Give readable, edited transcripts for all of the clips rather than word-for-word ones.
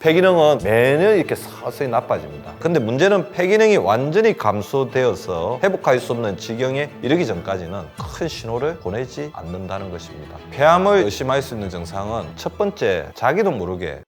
폐기능은 매년 이렇게 서서히 나빠집니다. 근데 문제는 폐기능이 완전히 감소되어서 회복할 수 없는 지경에 이르기 전까지는 큰 신호를 보내지 않는다는 것입니다. 폐암을 의심할 수 있는 증상은 첫 번째, 자기도 모르게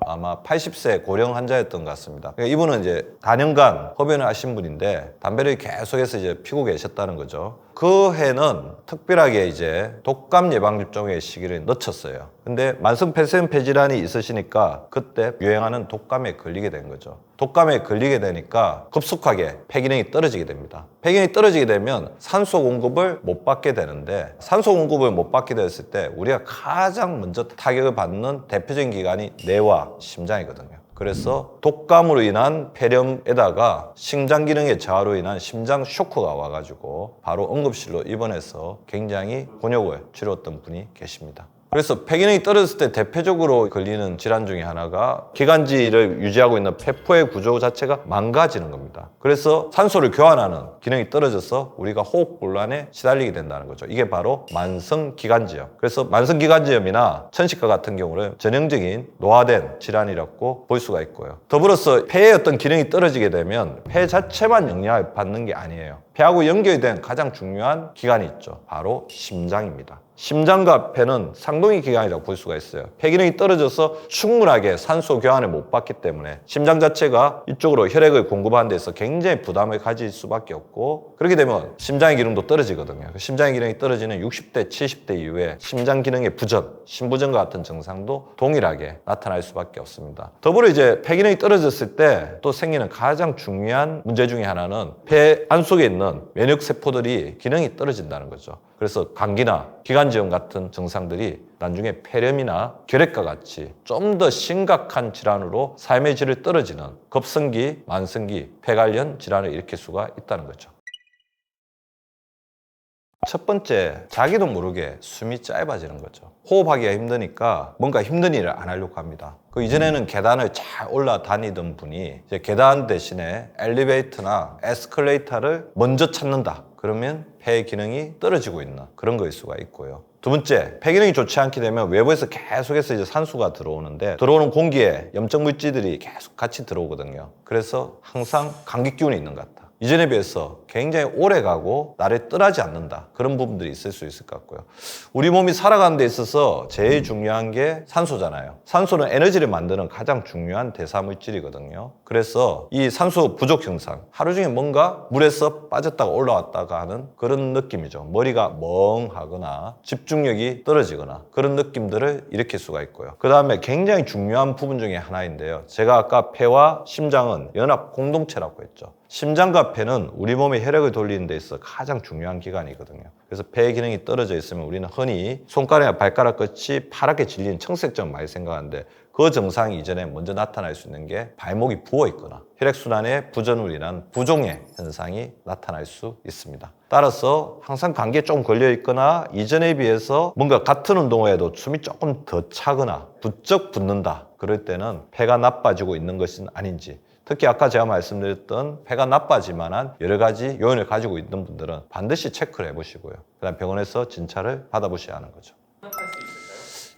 아마 80세 고령 환자였던 것 같습니다. 이분은 이제 다년간 흡연을 하신 분인데 담배를 계속해서 이제 피고 계셨다는 거죠. 그 해는 특별하게 이제 독감 예방 접종의 시기를 늦췄어요. 근데 만성 폐쇄성 폐질환이 있으시니까 그때 유행하는 독감에 걸리게 된 거죠. 독감에 걸리게 되니까 급속하게 폐기능이 떨어지게 됩니다. 폐기능이 떨어지게 되면 산소 공급을 못 받게 되는데 산소 공급을 못 받게 됐을 때 우리가 가장 먼저 타격을 받는 대표적인 기관이 뇌와 심장이거든요. 그래서 독감으로 인한 폐렴에다가 심장 기능의 저하로 인한 심장 쇼크가 와가지고 바로 응급실로 입원해서 굉장히 곤욕을 치렀던 분이 계십니다. 그래서 폐기능이 떨어졌을 때 대표적으로 걸리는 질환 중에 하나가 기관지를 유지하고 있는 폐포의 구조 자체가 망가지는 겁니다. 그래서 산소를 교환하는 기능이 떨어져서 우리가 호흡곤란에 시달리게 된다는 거죠. 이게 바로 만성기관지염. 그래서 만성기관지염이나 천식과 같은 경우는 전형적인 노화된 질환이라고 볼 수가 있고요. 더불어서 폐의 어떤 기능이 떨어지게 되면 폐 자체만 영향을 받는 게 아니에요. 폐하고 연결된 가장 중요한 기관이 있죠. 바로 심장입니다. 심장과 폐는 상동의 기관이라고 볼 수가 있어요. 폐 기능이 떨어져서 충분하게 산소 교환을 못 받기 때문에 심장 자체가 이쪽으로 혈액을 공급하는 데서 굉장히 부담을 가질 수밖에 없고, 그렇게 되면 심장의 기능도 떨어지거든요. 심장의 기능이 떨어지는 60대, 70대 이후에 심장 기능의 부전, 심부전과 같은 증상도 동일하게 나타날 수밖에 없습니다. 더불어 이제 폐 기능이 떨어졌을 때 또 생기는 가장 중요한 문제 중에 하나는 폐 안속에 있는 면역 세포들이 기능이 떨어진다는 거죠. 그래서 감기나 기관지염 같은 증상들이 나중에 폐렴이나 결핵과 같이 좀 더 심각한 질환으로 삶의 질을 떨어지는 급성기, 만성기, 폐 관련 질환을 일으킬 수가 있다는 거죠. 첫 번째, 자기도 모르게 숨이 짧아지는 거죠. 호흡하기가 힘드니까 뭔가 힘든 일을 안 하려고 합니다. 그 이전에는 계단을 잘 올라다니던 분이 이제 계단 대신에 엘리베이터나 에스컬레이터를 먼저 찾는다. 그러면 폐 기능이 떨어지고 있는 그런 거일 수가 있고요. 두 번째, 폐 기능이 좋지 않게 되면 외부에서 계속해서 이제 산소가 들어오는데 들어오는 공기에 염증 물질들이 계속 같이 들어오거든요. 그래서 항상 감기 기운이 있는 것 같다. 이전에 비해서 굉장히 오래 가고 나를 떠나지 않는다. 그런 부분들이 있을 수 있을 것 같고요. 우리 몸이 살아가는 데 있어서 제일 중요한 게 산소잖아요. 산소는 에너지를 만드는 가장 중요한 대사물질이거든요. 그래서 이 산소 부족 현상, 하루 종일 뭔가 물에서 빠졌다가 올라왔다가 하는 그런 느낌이죠. 머리가 멍하거나 집중력이 떨어지거나 그런 느낌들을 일으킬 수가 있고요. 그 다음에 굉장히 중요한 부분 중에 하나인데요. 제가 아까 폐와 심장은 연합 공동체라고 했죠. 심장과 폐는 우리 몸에 혈액을 돌리는 데 있어 가장 중요한 기관이거든요. 그래서 폐 기능이 떨어져 있으면 우리는 흔히 손가락이나 발가락 끝이 파랗게 질리는 청색점 많이 생각하는데 그 증상이 이전에 먼저 나타날 수 있는 게 발목이 부어 있거나 혈액순환에 부전으로 인한 부종의 현상이 나타날 수 있습니다. 따라서 항상 감기에 조금 걸려 있거나 이전에 비해서 뭔가 같은 운동을 해도 숨이 조금 더 차거나 부쩍 붓는다. 그럴 때는 폐가 나빠지고 있는 것은 아닌지, 특히 아까 제가 말씀드렸던 폐가 나빠지만한 여러 가지 요인을 가지고 있는 분들은 반드시 체크를 해보시고요. 그다음 병원에서 진찰을 받아보셔야 하는 거죠.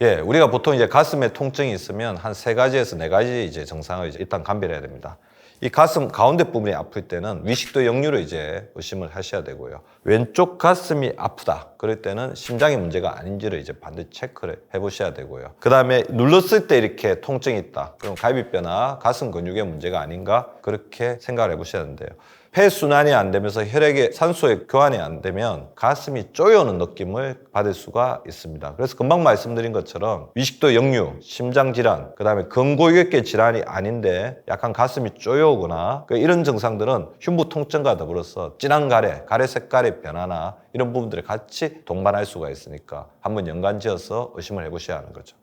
예, 우리가 보통 이제 가슴에 통증이 있으면 한 3가지에서 4가지 이제 증상을 이제 일단 감별해야 됩니다. 이 가슴 가운데 부분이 아플 때는 위식도 역류를 이제 의심을 하셔야 되고요. 왼쪽 가슴이 아프다. 그럴 때는 심장의 문제가 아닌지를 이제 반드시 체크를 해보셔야 되고요. 그 다음에 눌렀을 때 이렇게 통증이 있다. 그럼 갈비뼈나 가슴 근육의 문제가 아닌가 그렇게 생각을 해보셔야 되는데요. 폐순환이 안 되면서 혈액의 산소의 교환이 안 되면 가슴이 쪼여오는 느낌을 받을 수가 있습니다. 그래서 금방 말씀드린 것처럼 위식도 역류, 심장질환, 그 다음에 근고유액계 질환이 아닌데 약간 가슴이 쪼여오거나 이런 증상들은 흉부 통증과 더불어서 진한 가래 색깔의 변화나 이런 부분들이 같이 동반할 수가 있으니까 한번 연관지어서 의심을 해보셔야 하는 거죠.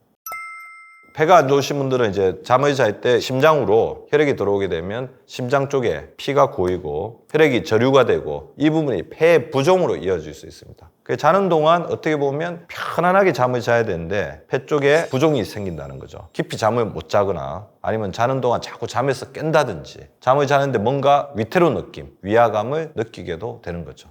폐가 안 좋으신 분들은 이제 잠을 잘 때 심장으로 혈액이 들어오게 되면 심장 쪽에 피가 고이고 혈액이 저류가 되고 이 부분이 폐 부종으로 이어질 수 있습니다. 자는 동안 어떻게 보면 편안하게 잠을 자야 되는데 폐 쪽에 부종이 생긴다는 거죠. 깊이 잠을 못 자거나 아니면 자는 동안 자꾸 잠에서 깬다든지 잠을 자는데 뭔가 위태로운 느낌, 위화감을 느끼게도 되는 거죠.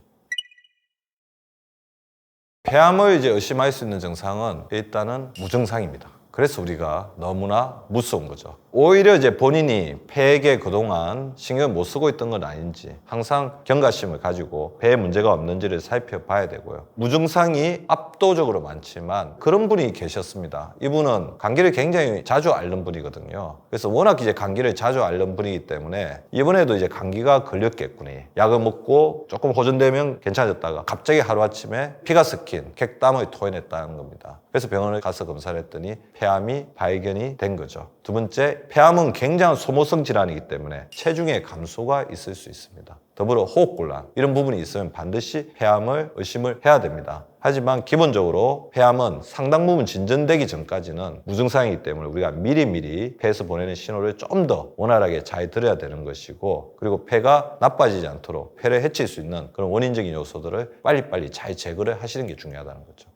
폐암을 이제 의심할 수 있는 증상은 일단은 무증상입니다. 그래서 우리가 너무나 무서운 거죠. 오히려 이제 본인이 폐에게 그동안 신경을 못 쓰고 있던 건 아닌지 항상 경각심을 가지고 폐에 문제가 없는지를 살펴봐야 되고요. 무증상이 압도적으로 많지만 그런 분이 계셨습니다. 이분은 감기를 굉장히 자주 앓는 분이거든요. 그래서 워낙 이제 감기를 자주 앓는 분이기 때문에 이번에도 이제 감기가 걸렸겠구니. 약을 먹고 조금 호전되면 괜찮아졌다가 갑자기 하루아침에 피가 섞인 객담을 토해냈다는 겁니다. 그래서 병원을 가서 검사를 했더니 폐암이 발견이 된 거죠. 두 번째, 폐암은 굉장한 소모성 질환이기 때문에 체중의 감소가 있을 수 있습니다. 더불어 호흡곤란, 이런 부분이 있으면 반드시 폐암을 의심을 해야 됩니다. 하지만 기본적으로 폐암은 상당 부분 진전되기 전까지는 무증상이기 때문에 우리가 미리미리 폐에서 보내는 신호를 좀 더 원활하게 잘 들어야 되는 것이고, 그리고 폐가 나빠지지 않도록 폐를 해칠 수 있는 그런 원인적인 요소들을 빨리빨리 잘 제거를 하시는 게 중요하다는 거죠.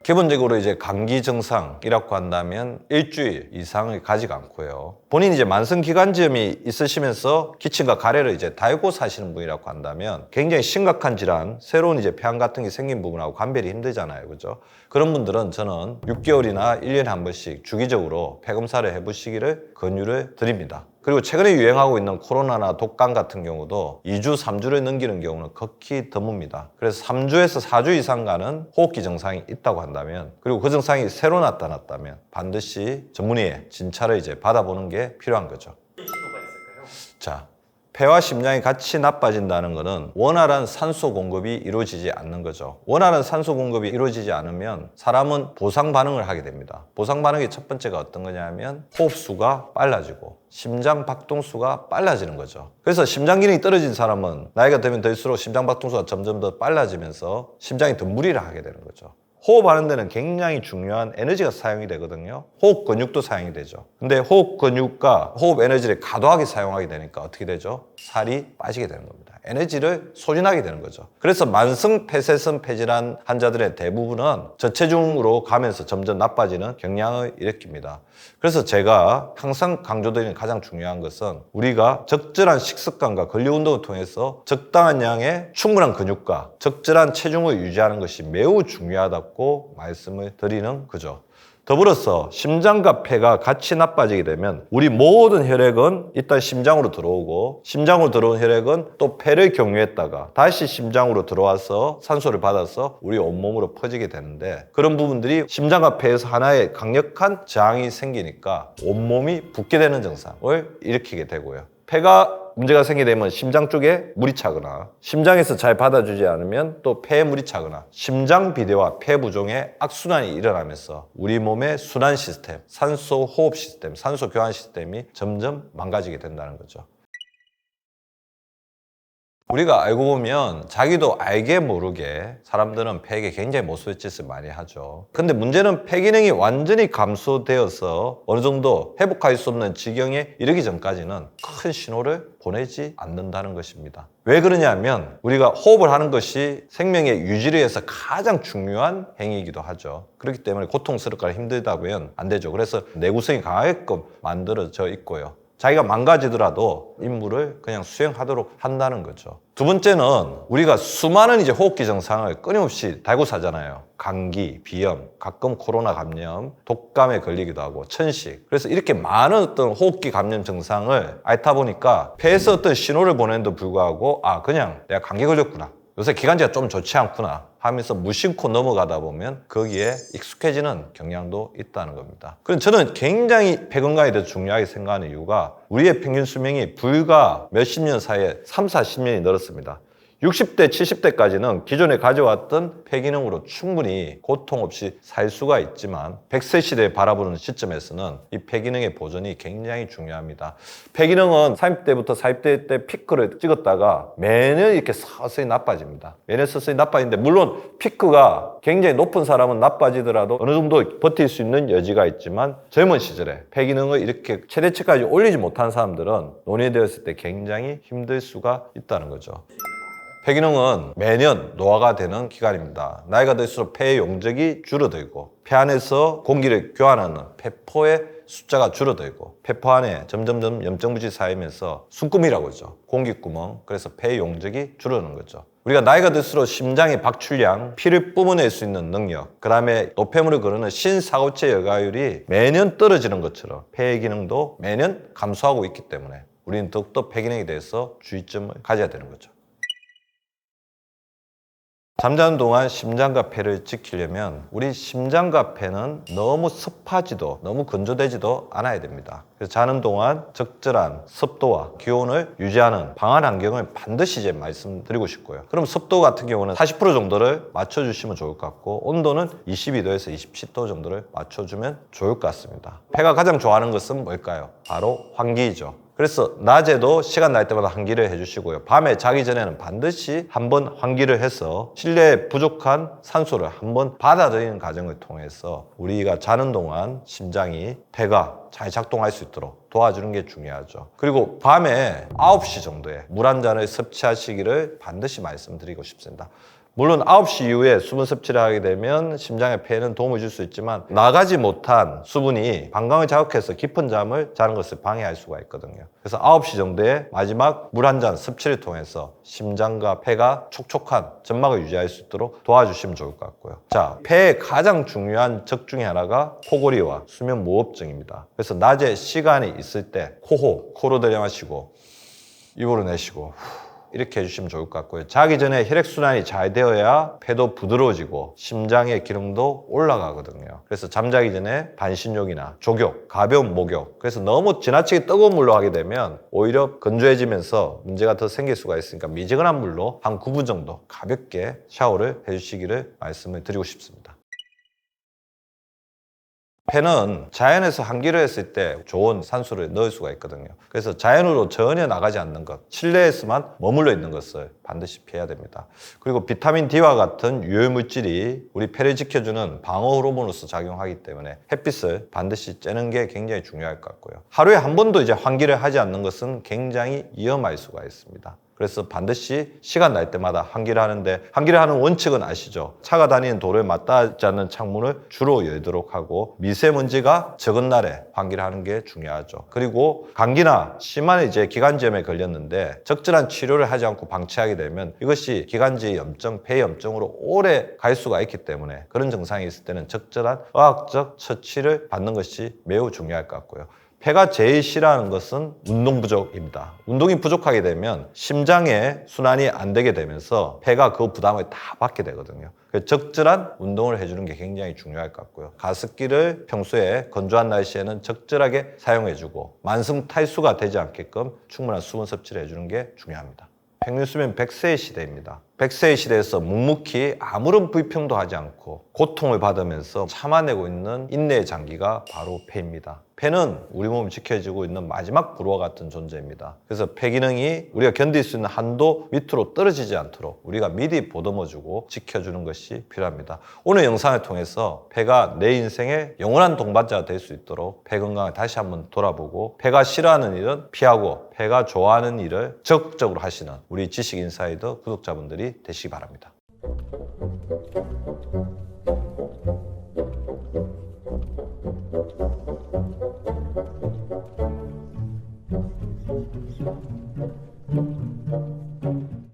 기본적으로 이제 감기 증상이라고 한다면 일주일 이상을 가지가 않고요. 본인이 이제 만성기관지염이 있으시면서 기침과 가래를 이제 달고 사시는 분이라고 한다면 굉장히 심각한 질환, 새로운 이제 폐암 같은 게 생긴 부분하고 감별이 힘들잖아요. 그죠? 그런 분들은 저는 6개월이나 1년에 한 번씩 주기적으로 폐 검사를 해보시기를 권유를 드립니다. 그리고 최근에 유행하고 있는 코로나나 독감 같은 경우도 2주, 3주를 넘기는 경우는 극히 드뭅니다. 그래서 3주에서 4주 이상 가는 호흡기 증상이 있다고 한다면, 그리고 그 증상이 새로 나타났다면 반드시 전문의의 진찰을 이제 받아보는 게 필요한 거죠. 신호가 있을까요? 자, 폐와 심장이 같이 나빠진다는 것은 원활한 산소 공급이 이루어지지 않는 거죠. 원활한 산소 공급이 이루어지지 않으면 사람은 보상 반응을 하게 됩니다. 보상 반응의 첫 번째가 어떤 거냐면 호흡수가 빨라지고 심장 박동수가 빨라지는 거죠. 그래서 심장 기능이 떨어진 사람은 나이가 들면 들수록 심장 박동수가 점점 더 빨라지면서 심장이 더 무리를 하게 되는 거죠. 호흡하는 데는 굉장히 중요한 에너지가 사용이 되거든요. 호흡 근육도 사용이 되죠. 근데 호흡 근육과 호흡 에너지를 과도하게 사용하게 되니까 어떻게 되죠? 살이 빠지게 되는 겁니다. 에너지를 소진하게 되는 거죠. 그래서 만성 폐쇄성 폐질환 환자들의 대부분은 저체중으로 가면서 점점 나빠지는 경향을 일으킵니다. 그래서 제가 항상 강조드리는 가장 중요한 것은 우리가 적절한 식습관과 근력 운동을 통해서 적당한 양의 충분한 근육과 적절한 체중을 유지하는 것이 매우 중요하다고 말씀을 드리는 거죠. 더불어서 심장과 폐가 같이 나빠지게 되면 우리 모든 혈액은 일단 심장으로 들어오고, 심장으로 들어온 혈액은 또 폐를 경유했다가 다시 심장으로 들어와서 산소를 받아서 우리 온몸으로 퍼지게 되는데, 그런 부분들이 심장과 폐에서 하나의 강력한 저항이 생기니까 온몸이 붓게 되는 증상을 일으키게 되고요. 폐가 문제가 생기게 되면 심장 쪽에 물이 차거나, 심장에서 잘 받아주지 않으면 또 폐에 물이 차거나, 심장 비대와 폐 부종의 악순환이 일어나면서 우리 몸의 순환 시스템, 산소 호흡 시스템, 산소 교환 시스템이 점점 망가지게 된다는 거죠. 우리가 알고 보면 자기도 알게 모르게 사람들은 폐에게 굉장히 못쓸 짓을 많이 하죠. 근데 문제는 폐 기능이 완전히 감소되어서 어느 정도 회복할 수 없는 지경에 이르기 전까지는 큰 신호를 보내지 않는다는 것입니다. 왜 그러냐면 우리가 호흡을 하는 것이 생명의 유지를 위해서 가장 중요한 행위이기도 하죠. 그렇기 때문에 고통스럽거나 힘들다면 안 되죠. 그래서 내구성이 강하게끔 만들어져 있고요. 자기가 망가지더라도 임무를 그냥 수행하도록 한다는 거죠. 두 번째는 우리가 수많은 이제 호흡기 증상을 끊임없이 달고 사잖아요. 감기, 비염, 가끔 코로나 감염, 독감에 걸리기도 하고 천식. 그래서 이렇게 많은 어떤 호흡기 감염 증상을 앓다 보니까 폐에서 어떤 신호를 보내는데도 불구하고 그냥 내가 감기 걸렸구나, 요새 기관지가 좀 좋지 않구나 하면서 무심코 넘어가다 보면 거기에 익숙해지는 경향도 있다는 겁니다. 그럼 저는 굉장히 폐 건강에 대해서 중요하게 생각하는 이유가 우리의 평균 수명이 불과 몇십 년 사이에 3, 40년이 늘었습니다. 60대, 70대까지는 기존에 가져왔던 폐기능으로 충분히 고통 없이 살 수가 있지만 100세 시대에 바라보는 시점에서는 이 폐기능의 보존이 굉장히 중요합니다. 폐기능은 30대부터 40대 때 피크를 찍었다가 매년 이렇게 서서히 나빠집니다. 매년 서서히 나빠지는데 물론 피크가 굉장히 높은 사람은 나빠지더라도 어느 정도 버틸 수 있는 여지가 있지만 젊은 시절에 폐기능을 이렇게 최대치까지 올리지 못한 사람들은 노년되었을 때 굉장히 힘들 수가 있다는 거죠. 폐기능은 매년 노화가 되는 기간입니다. 나이가 들수록 폐의 용적이 줄어들고 폐 안에서 공기를 교환하는 폐포의 숫자가 줄어들고 폐포 안에 점점점 염증물질이 쌓이면서 숨구멍이라고 하죠. 공기구멍, 그래서 폐 용적이 줄어드는 거죠. 우리가 나이가 들수록 심장의 박출량, 피를 뿜어낼 수 있는 능력, 그 다음에 노폐물을 거르는 신사고체 여과율이 매년 떨어지는 것처럼 폐의 기능도 매년 감소하고 있기 때문에 우리는 더욱더 폐 기능에 대해서 주의점을 가져야 되는 거죠. 잠자는 동안 심장과 폐를 지키려면 우리 심장과 폐는 너무 습하지도 너무 건조되지도 않아야 됩니다. 그래서 자는 동안 적절한 습도와 기온을 유지하는 방한 환경을 반드시 이제 말씀드리고 싶고요. 그럼 습도 같은 경우는 40% 정도를 맞춰주시면 좋을 것 같고 온도는 22도에서 27도 정도를 맞춰주면 좋을 것 같습니다. 폐가 가장 좋아하는 것은 뭘까요? 바로 환기이죠. 그래서 낮에도 시간 날 때마다 환기를 해주시고요. 밤에 자기 전에는 반드시 한번 환기를 해서 실내에 부족한 산소를 한번 받아들이는 과정을 통해서 우리가 자는 동안 심장이, 폐가 잘 작동할 수 있도록 도와주는 게 중요하죠. 그리고 밤에 9시 정도에 물 한 잔을 섭취하시기를 반드시 말씀드리고 싶습니다. 물론 9시 이후에 수분 섭취를 하게 되면 심장의 폐에는 도움을 줄 수 있지만 나가지 못한 수분이 방광을 자극해서 깊은 잠을 자는 것을 방해할 수가 있거든요. 그래서 9시 정도에 마지막 물 한 잔 섭취를 통해서 심장과 폐가 촉촉한 점막을 유지할 수 있도록 도와주시면 좋을 것 같고요. 자, 폐의 가장 중요한 적 중에 하나가 코골이와 수면 무호흡증입니다. 그래서 낮에 시간이 있을 때 코호흡, 코로 들이마시고 입으로 내쉬고 이렇게 해주시면 좋을 것 같고요. 자기 전에 혈액순환이 잘 되어야 폐도 부드러워지고 심장의 기능도 올라가거든요. 그래서 잠자기 전에 반신욕이나 족욕, 가벼운 목욕, 그래서 너무 지나치게 뜨거운 물로 하게 되면 오히려 건조해지면서 문제가 더 생길 수가 있으니까 미지근한 물로 한 9분 정도 가볍게 샤워를 해주시기를 말씀을 드리고 싶습니다. 폐는 자연에서 환기를 했을 때 좋은 산소를 넣을 수가 있거든요. 그래서 자연으로 전혀 나가지 않는 것, 실내에서만 머물러 있는 것을 반드시 피해야 됩니다. 그리고 비타민 D와 같은 유해 물질이 우리 폐를 지켜주는 방어 호르몬으로서 작용하기 때문에 햇빛을 반드시 쬐는 게 굉장히 중요할 것 같고요. 하루에 한 번도 이제 환기를 하지 않는 것은 굉장히 위험할 수가 있습니다. 그래서 반드시 시간 날 때마다 환기를 하는데 환기를 하는 원칙은 아시죠? 차가 다니는 도로에 맞닿지 않는 창문을 주로 열도록 하고 미세먼지가 적은 날에 환기를 하는 게 중요하죠. 그리고 감기나 심한 이제 기관지염에 걸렸는데 적절한 치료를 하지 않고 방치하게 되면 이것이 기관지 염증, 폐염증으로 오래 갈 수가 있기 때문에 그런 증상이 있을 때는 적절한 의학적 처치를 받는 것이 매우 중요할 것 같고요. 폐가 제일 싫어하는 것은 운동 부족입니다. 운동이 부족하게 되면 심장에 순환이 안 되게 되면서 폐가 그 부담을 다 받게 되거든요. 그래서 적절한 운동을 해주는 게 굉장히 중요할 것 같고요. 가습기를 평소에 건조한 날씨에는 적절하게 사용해주고 만성 탈수가 되지 않게끔 충분한 수분 섭취를 해주는 게 중요합니다. 평균 수명 100세의 시대입니다. 100세의 시대에서 묵묵히 아무런 불평도 하지 않고 고통을 받으면서 참아내고 있는 인내의 장기가 바로 폐입니다. 폐는 우리 몸을 지켜주고 있는 마지막 불화와 같은 존재입니다. 그래서 폐 기능이 우리가 견딜 수 있는 한도 밑으로 떨어지지 않도록 우리가 미리 보듬어주고 지켜주는 것이 필요합니다. 오늘 영상을 통해서 폐가 내 인생의 영원한 동반자가 될 수 있도록 폐 건강을 다시 한번 돌아보고 폐가 싫어하는 일은 피하고 폐가 좋아하는 일을 적극적으로 하시는 우리 지식인사이더 구독자분들이 되시기 바랍니다.